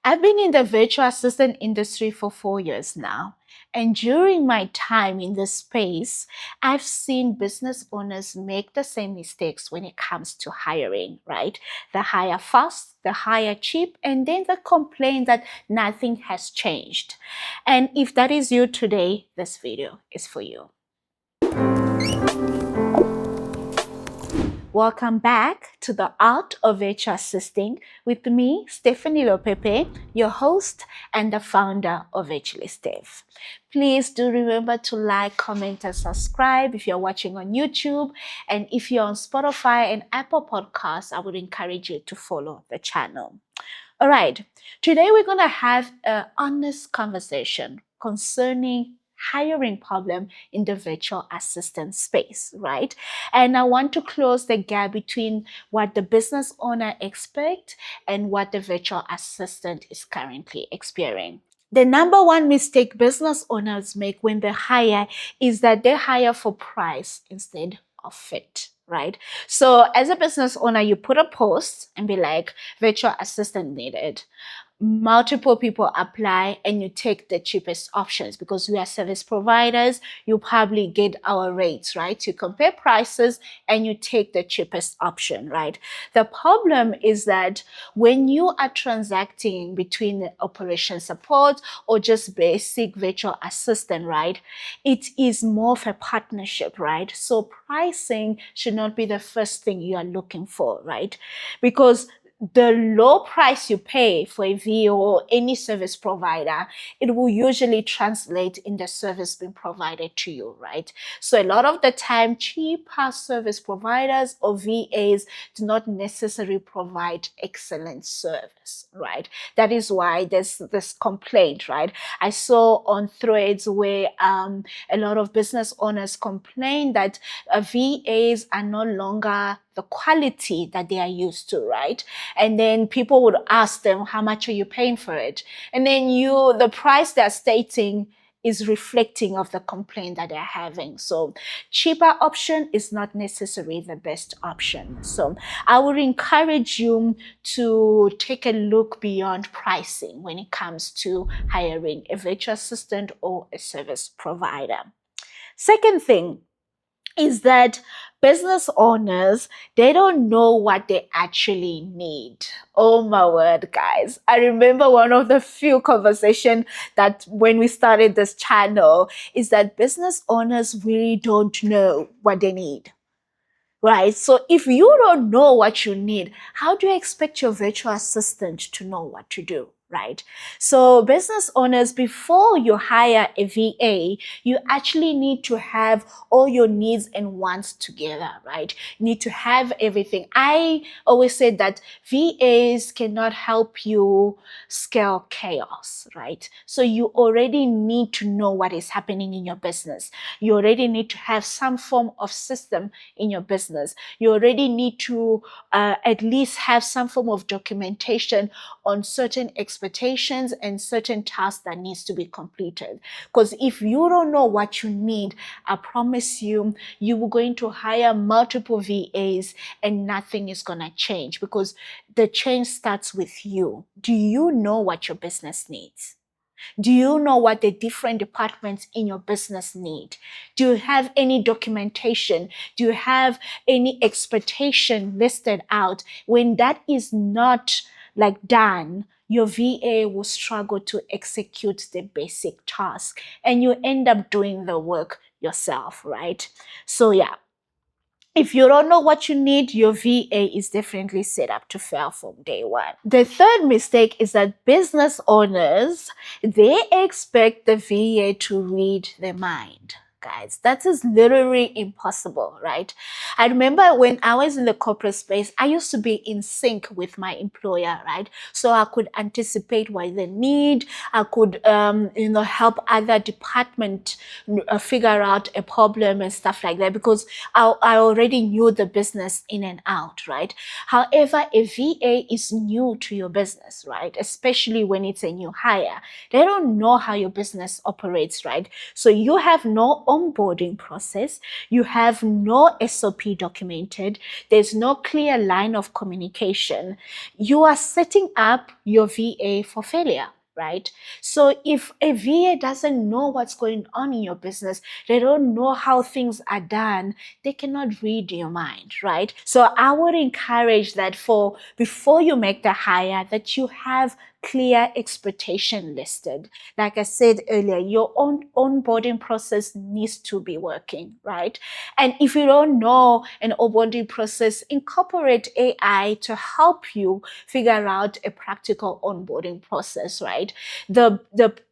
I've been in the virtual assistant industry for 4 years now. And during my time in this space, I've seen business owners make the same mistakes when it comes to hiring, right? They hire fast, they hire cheap, and then they complain that nothing has changed. And if that is you today, this video is for you. Welcome back to the Art of Virtual Assisting with me, Stephanie Lopepe, your host and the founder of Virtually Steph. Please do remember to like, comment, and subscribe if you're watching on YouTube. And if you're on Spotify and Apple Podcasts, I would encourage you to follow the channel. All right, today we're going to have an honest conversation concerning hiring problem in the virtual assistant space, right? And I want to close the gap between what the business owner expects and what the virtual assistant is currently experiencing. The number one mistake business owners make when they hire is that they hire for price instead of fit, right? So as a business owner, you put a post and be like, virtual assistant needed. Multiple people apply and you take the cheapest options because we are service providers. You probably get our rates, right? You compare prices and you take the cheapest option, right? The problem is that when you are transacting between operation support or just basic virtual assistant, right? It is more of a partnership, right? So pricing should not be the first thing you are looking for, right? Because the low price you pay for a VO or any service provider, it will usually translate in the service being provided to you, right? So a lot of the time, cheaper service providers or VAs do not necessarily provide excellent service, right? That is why there's this complaint, right? I saw on threads where a lot of business owners complain that VAs are no longer the quality that they are used to, right? And then people would ask them, how much are you paying for it? And then the price they're stating is reflecting of the complaint that they're having. So cheaper option is not necessarily the best option. So I would encourage you to take a look beyond pricing when it comes to hiring a virtual assistant or a service provider. Second thing is that business owners, they don't know what they actually need. Oh my word, guys. I remember one of the few conversations that when we started this channel is that business owners really don't know what they need. Right? So if you don't know what you need, how do you expect your virtual assistant to know what to do? Right? So business owners, before you hire a VA, you actually need to have all your needs and wants together, right? You need to have everything. I always say that VAs cannot help you scale chaos, right? So you already need to know what is happening in your business. You already need to have some form of system in your business. You already need to at least have some form of documentation on certain expectations and certain tasks that needs to be completed. Because if you don't know what you need, I promise you, you are going to hire multiple VAs and nothing is going to change, because the change starts with you. Do you know what your business needs? Do you know what the different departments in your business need? Do you have any documentation? Do you have any expectation listed out? When that is not done, your VA will struggle to execute the basic task and you end up doing the work yourself, right? So yeah. If you don't know what you need, your VA is definitely set up to fail from day one. The third mistake is that business owners, they expect the VA to read their mind. Guys, that is literally impossible, right? I remember when I was in the corporate space, I used to be in sync with my employer, right? So I could anticipate what they need. I could, help other department figure out a problem and stuff like that, because I already knew the business in and out, right? However, a VA is new to your business, right? Especially when it's a new hire. They don't know how your business operates, right? So you have no onboarding process, you have no SOP documented, there's no clear line of communication, you are setting up your VA for failure. Right? So if a VA doesn't know what's going on in your business, they don't know how things are done, they cannot read your mind, right? So I would encourage that before you make the hire, that you have clear expectation listed. Like I said earlier, your own onboarding process needs to be working, right? And if you don't know an onboarding process, incorporate AI to help you figure out a practical onboarding process, right? The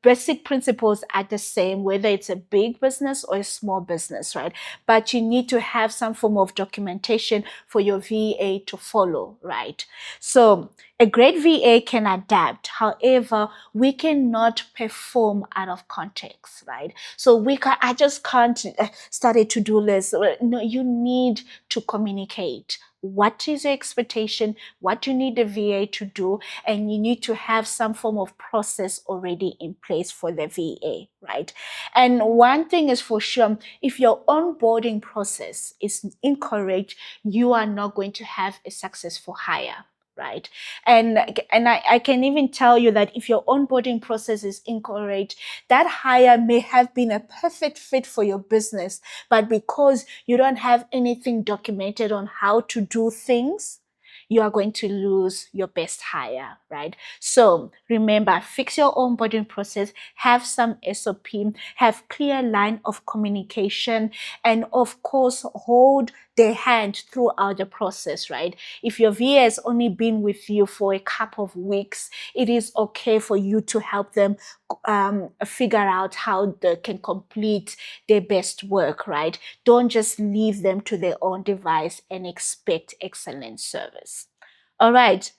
basic principles are the same, whether it's a big business or a small business, right? But you need to have some form of documentation for your VA to follow, right? So a great VA can adapt. However, we cannot perform out of context, right? So I just can't start a to-do list. No, you need to communicate. What is your expectation? What you need the VA to do? And you need to have some form of process already in place for the VA, right? And one thing is for sure, if your onboarding process is incorrect, you are not going to have a successful hire. Right. And I can even tell you that if your onboarding process is incorrect, that hire may have been a perfect fit for your business, but because you don't have anything documented on how to do things, you are going to lose your best hire, right? So remember, fix your onboarding process, have some SOP, have clear line of communication, and of course, hold their hand throughout the process, right? If your VA has only been with you for a couple of weeks, it is okay for you to help them figure out how they can complete their best work, right? Don't just leave them to their own device and expect excellent service. All right.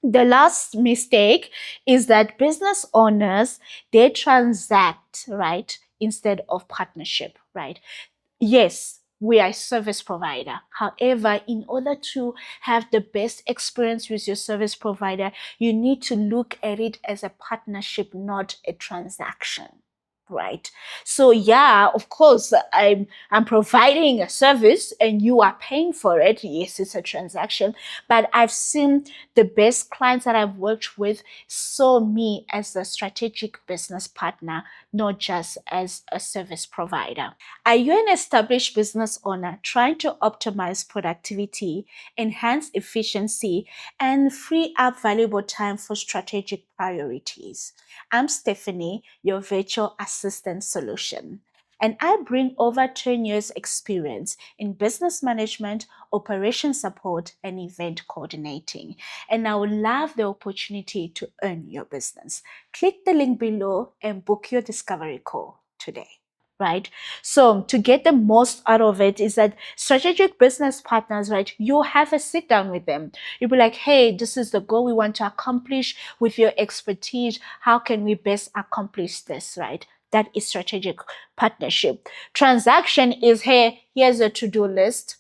The last mistake is that business owners, they transact, right, instead of partnership, right? Yes, we are a service provider. However, in order to have the best experience with your service provider, you need to look at it as a partnership, not a transaction. Right. So yeah, of course, I'm providing a service and you are paying for it. Yes, it's a transaction, but I've seen the best clients that I've worked with saw me as a strategic business partner, not just as a service provider. Are you an established business owner trying to optimize productivity, enhance efficiency, and free up valuable time for strategic priorities? I'm Stephanie, your virtual assistant solution. And I bring over 10 years experience in business management, operation support, and event coordinating. And I would love the opportunity to earn your business. Click the link below and book your discovery call today. Right? So to get the most out of it is that strategic business partners, right? You have a sit down with them. You'll be like, hey, this is the goal we want to accomplish with your expertise. How can we best accomplish this, right? That is strategic partnership. Transaction is, hey, here's a to-do list.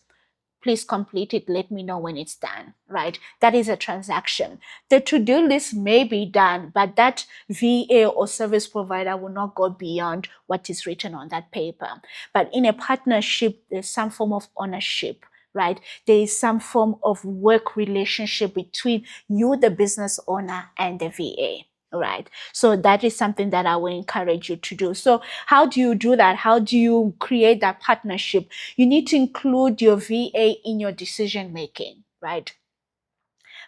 Please complete it. Let me know when it's done, right? That is a transaction. The to-do list may be done, but that VA or service provider will not go beyond what is written on that paper. But in a partnership, there's some form of ownership, right? There is some form of work relationship between you, the business owner, and the VA. Right. So that is something that I will encourage you to do. So how do you do that? How do you create that partnership? You need to include your VA in your decision making, right?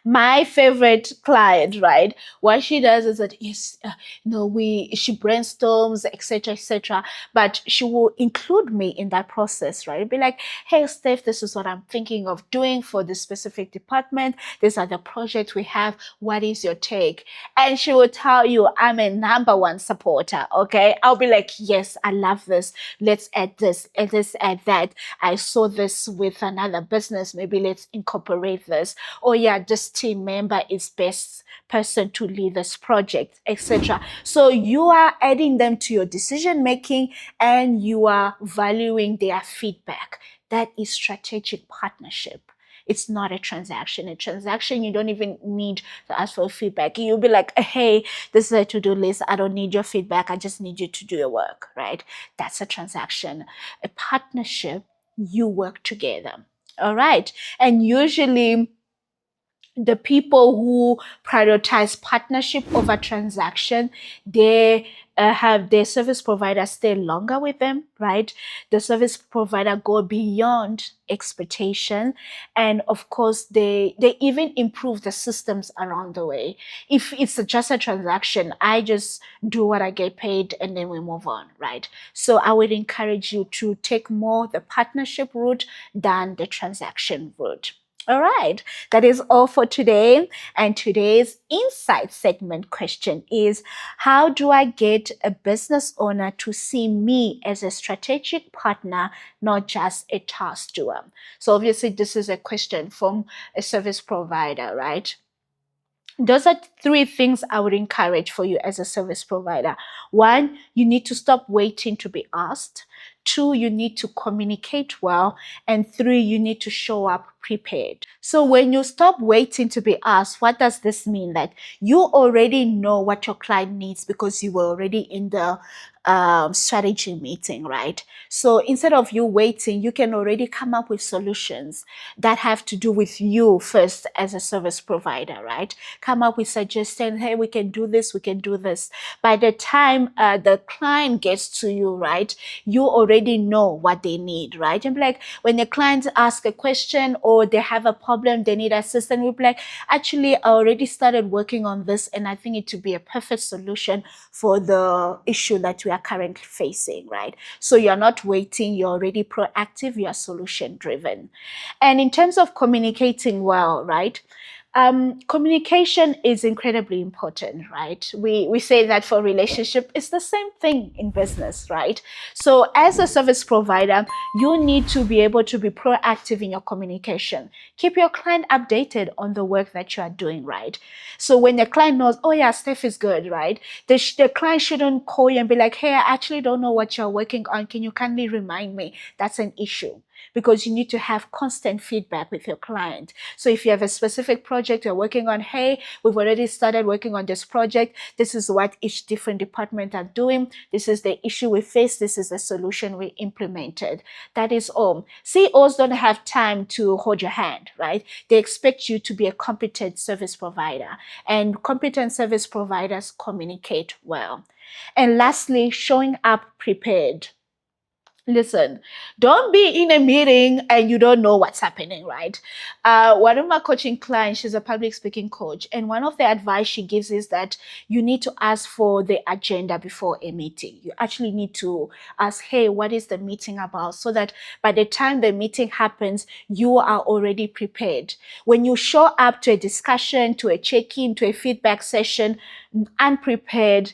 My favorite client, right? What she does is that yes, she brainstorms, etc., but she will include me in that process, right? Be like, hey, Steph, this is what I'm thinking of doing for this specific department. These are the projects we have. What is your take? And she will tell you, I'm a number one supporter. Okay, I'll be like, yes, I love this. Let's add this, add that. I saw this with another business. Maybe let's incorporate this. Oh yeah, this team member is best person to lead this project, etc. So you are adding them to your decision making and you are valuing their feedback. That is strategic partnership. It's not a transaction. A transaction, you don't even need to ask for feedback. You'll be like, hey, this is a to-do list. I don't need your feedback. I just need you to do your work, right? That's a transaction. A partnership, you work together. All right. And usually the people who prioritize partnership over transaction, they have their service provider stay longer with them, right? The service provider go beyond expectation, and of course they even improve the systems around the way. If it's just a transaction, I just do what I get paid and then we move on, right? So I would encourage you to take more the partnership route than the transaction route. All right, that is all for today. And today's insight segment question is, how do I get a business owner to see me as a strategic partner, not just a task doer? So obviously this is a question from a service provider, right? Those are three things I would encourage for you as a service provider. One, you need to stop waiting to be asked. Two, you need to communicate well. And three, you need to show up prepared. So when you stop waiting to be asked, what does this mean? That you already know what your client needs because you were already in the strategy meeting, right? So instead of you waiting, you can already come up with solutions that have to do with you first as a service provider, right? Come up with suggestions. Hey, we can do this. We can do this. By the time the client gets to you, right, you already know what they need, right? And like when the clients ask a question or they have a problem, they need assistance, we'll be like, actually, I already started working on this, and I think it to be a perfect solution for the issue that we are currently facing, right? So you're not waiting, you're already proactive, you're solution driven. And in terms of communicating well, right? Communication is incredibly important, right? We say that for relationship, it's the same thing in business, right? So as a service provider, you need to be able to be proactive in your communication. Keep your client updated on the work that you are doing, right? So when the client knows, oh yeah, Steph is good, right? The client shouldn't call you and be like, hey, I actually don't know what you're working on. Can you kindly remind me? That's an issue, because you need to have constant feedback with your client. So if you have a specific project you're working on, hey, we've already started working on this project. This is what each different department are doing. This is the issue we face. This is the solution we implemented. That is all. CEOs don't have time to hold your hand, right? They expect you to be a competent service provider, and competent service providers communicate well. And lastly, showing up prepared. Listen, don't be in a meeting and you don't know what's happening, right? One of my coaching clients, she's a public speaking coach, and one of the advice she gives is that you need to ask for the agenda before a meeting. You actually need to ask, hey, what is the meeting about? So that by the time the meeting happens, you are already prepared. When you show up to a discussion, to a check-in, to a feedback session, unprepared,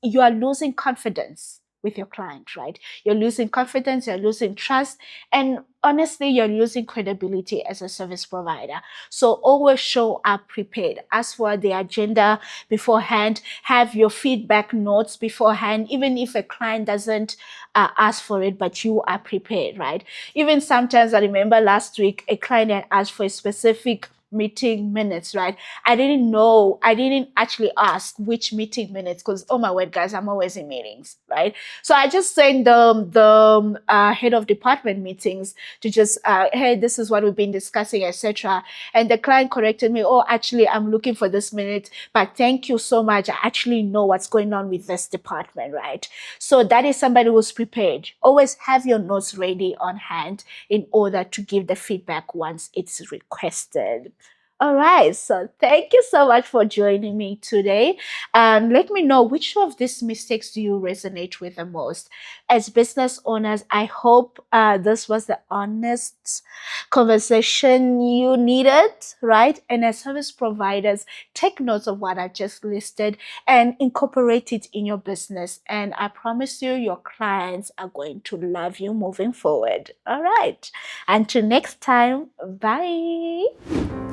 you are losing confidence with your client, right? You're losing confidence, you're losing trust, and honestly, you're losing credibility as a service provider. So always show up prepared. Ask for the agenda beforehand, have your feedback notes beforehand, even if a client doesn't ask for it, but you are prepared, right? Even sometimes, I remember last week, a client had asked for a specific meeting minutes, right? I didn't actually ask which meeting minutes, because oh my word, guys, I'm always in meetings, right? So I just sent the head of department meetings to just hey, this is what we've been discussing, etc. And the client corrected me, oh, actually, I'm looking for this minute, but thank you so much, I actually know what's going on with this department, right? So that is somebody who's prepared. Always have your notes ready on hand in order to give the feedback once it's requested. All right, so thank you so much for joining me today. Let me know, which of these mistakes do you resonate with the most? As business owners, I hope this was the honest conversation you needed, right? And as service providers, take notes of what I just listed and incorporate it in your business. And I promise you, your clients are going to love you moving forward. All right. Until next time, bye.